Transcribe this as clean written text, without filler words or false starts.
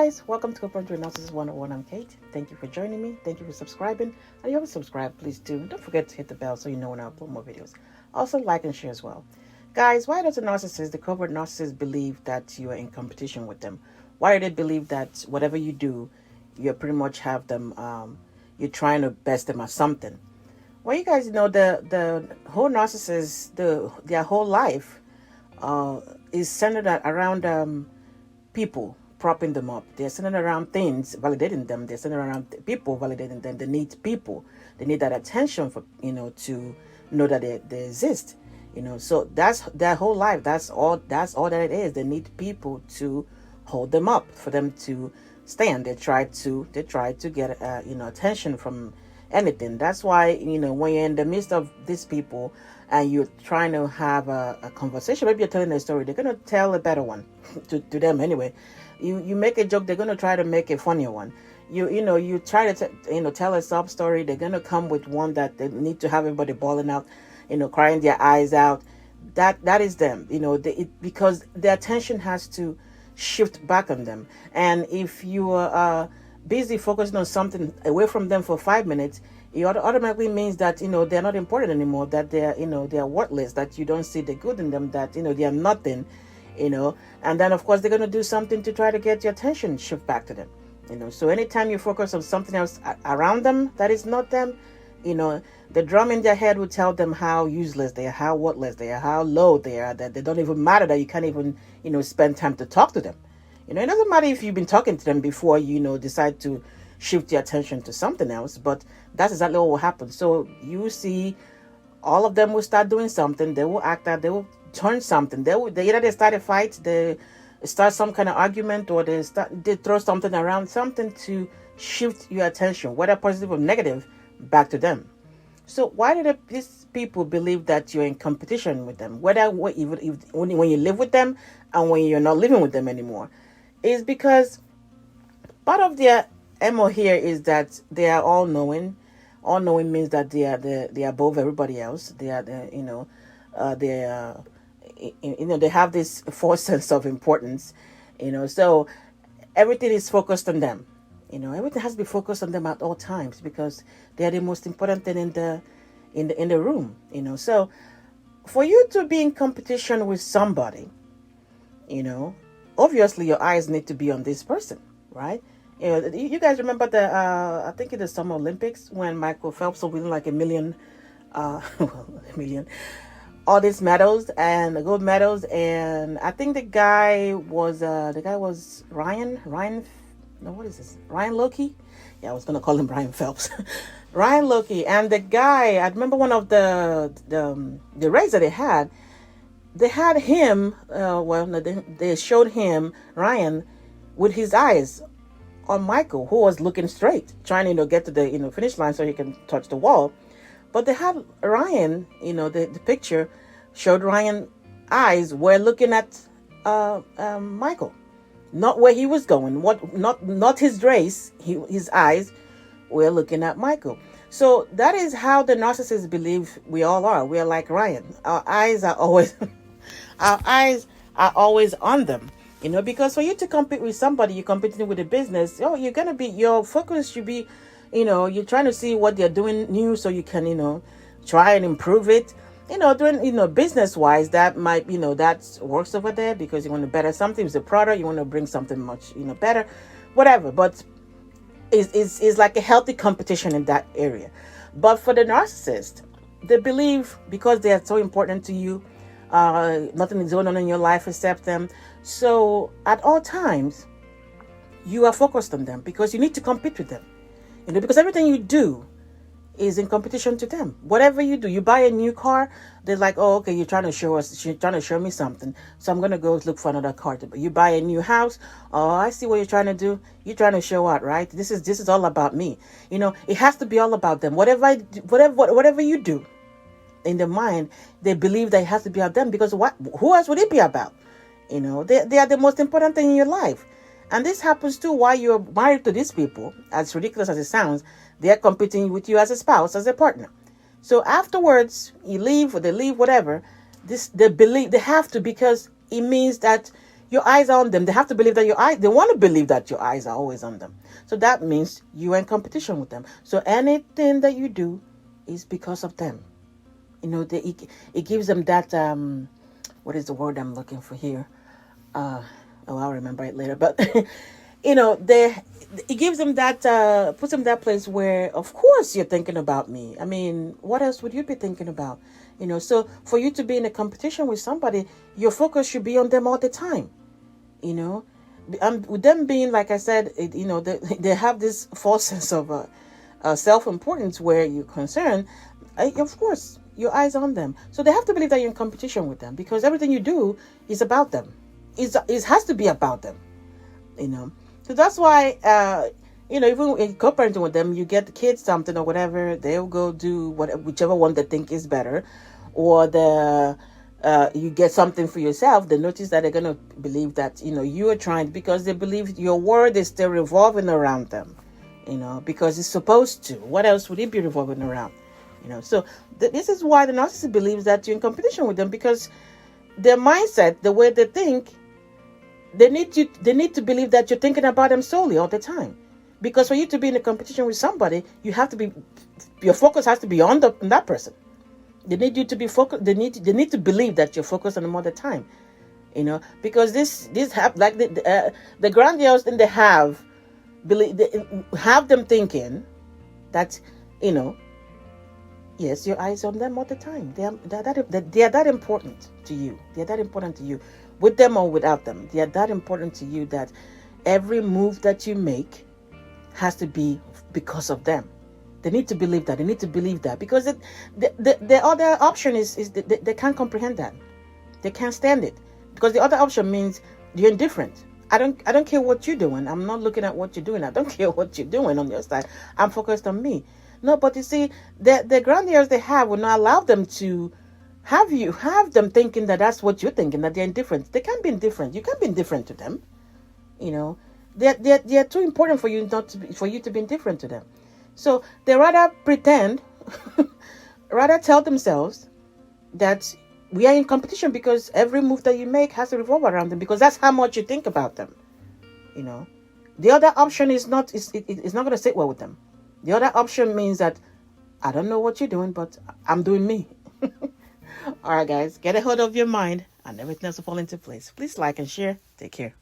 guys, welcome to Covert Narcissist 101. I'm Kate. Thank you for joining me. Thank you for subscribing. And if you haven't subscribed, please do. And don't forget to hit the bell so you know when I upload more videos. Also, like and share as well. Guys, why does the covert narcissist, believe that you are in competition with them? Why do they believe that whatever you do, you pretty much have them, you're trying to best them at something? Well, you guys know the whole narcissist, their whole life is centered around people propping them up. They're centered around things validating them. They're centered around people validating them. They need people. They need that attention for to know that they exist. So that's their whole life. That's all that it is. They need people to hold them up, for them to stand. They try to get attention from anything. That's why when you're in the midst of these people and you're trying to have a conversation, maybe you're telling a story, they're gonna tell a better one to them anyway. You make a joke, they're gonna try to make a funnier one. You try to tell a sob story, they're gonna come with one that they need to have everybody bawling out, crying their eyes out. That is them, because the attention has to shift back on them. And if you are busy focusing on something away from them for 5 minutes, it automatically means that they're not important anymore, that they're worthless, that you don't see the good in them, that they are nothing, and then of course they're going to do something to try to get your attention shift back to them. So anytime you focus on something else around them that is not them, the drum in their head will tell them how useless they are, how worthless they are, how low they are, that they don't even matter, that you can't even spend time to talk to them. It doesn't matter if you've been talking to them before decide to shift your attention to something else, but that's exactly what will happen. So you see, all of them will start doing something. They will act out. They will turn something. They either they start a fight, they start some kind of argument, or they throw something around, something to shift your attention, whether positive or negative, back to them. So why do these people believe that you're in competition with them, whether even when you live with them and when you're not living with them anymore? Is because part of their MO here is that they are all knowing. All knowing means that they are above everybody else. They are they have this false sense of importance. So everything is focused on them. Everything has to be focused on them at all times, because they are the most important thing in the room. So for you to be in competition with somebody, obviously your eyes need to be on this person, right? You guys remember I think in the Summer Olympics, when Michael Phelps was winning like a million, all these medals and the gold medals, and I think the guy was Ryan. No, what is this? Ryan Lochte? Yeah, I was gonna call him Ryan Phelps. Ryan Lochte, and the guy. I remember one of the race that they had him. They showed him, Ryan, with his eyes on Michael, who was looking straight, trying to get to the finish line so he can touch the wall. But they had Ryan, the picture showed Ryan eyes were looking at Michael, not where he was going. Not his race. His eyes were looking at Michael. So that is how the narcissists believe we all are. We are like Ryan. Our eyes are always on them. Because for you to compete with somebody, you're competing with a business. Your focus should be, you're trying to see what they're doing new so you can, try and improve it. Doing, business wise, that might, that works over there because you want to better something. It's a product, you want to bring something much, better, whatever. But it's like a healthy competition in that area. But for the narcissist, they believe because they are so important to you, nothing is going on in your life except them. So at all times, you are focused on them because you need to compete with them. Because everything you do is in competition to them. Whatever you do, you buy a new car, they're like, oh, okay, you're trying to show me something, so I'm gonna go look for another car. You buy a new house, oh, I see what you're trying to do. You're trying to show out, right? This is all about me. It has to be all about them. Whatever you do in their mind, they believe that it has to be about them, because who else would it be about? They are the most important thing in your life. And this happens too while you're married to these people. As ridiculous as it sounds, they are competing with you as a spouse, as a partner. So afterwards, you leave or they leave, whatever, they believe they have to, because it means that your eyes are on them. They have to believe that they want to believe that your eyes are always on them. So that means you are in competition with them. So anything that you do is because of them. It gives them that, what is the word I'm looking for here? I'll remember it later. But, it gives them that, puts them in that place where, of course, you're thinking about me. I mean, what else would you be thinking about? So for you to be in a competition with somebody, your focus should be on them all the time. With them being, like I said, they have this false sense of self-importance where you're concerned. Of course, your eyes on them. So they have to believe that you're in competition with them because everything you do is about them. It has to be about them. So that's why, even in co-parenting with them, you get the kids something or whatever, they'll go do whichever one they think is better, or you get something for yourself. They notice that they're going to believe that, you are trying, because they believe your world is still revolving around them, because it's supposed to. What else would it be revolving around? So this is why the narcissist believes that you're in competition with them, because their mindset, the way they think, they need to believe that you're thinking about them solely all the time. Because for you to be in a competition with somebody, your focus has to be on that person. They need you to be focused. They need to believe that you're focused on them all the time. Because this have like the grandiose thing they have them thinking that yes, your eyes on them all the time. They are that important to you. They are that important to you, with them or without them. They are that important to you that every move that you make has to be because of them. They need to believe that. They need to believe that, because the other option is they can't comprehend that. They can't stand it, because the other option means you're indifferent. I don't care what you're doing. I'm not looking at what you're doing. I don't care what you're doing on your side. I'm focused on me. No, but you see, the grandiose they have will not allow them to have them thinking that that's what you're thinking, that they're indifferent. They can't be indifferent. You can't be indifferent to them. They're too important for you for you to be indifferent to them. So they rather pretend, rather tell themselves that we are in competition because every move that you make has to revolve around them, because that's how much you think about them. The other option is not going to sit well with them. The other option means that I don't know what you're doing, but I'm doing me. All right, guys, get a hold of your mind and everything else will fall into place. Please like and share. Take care.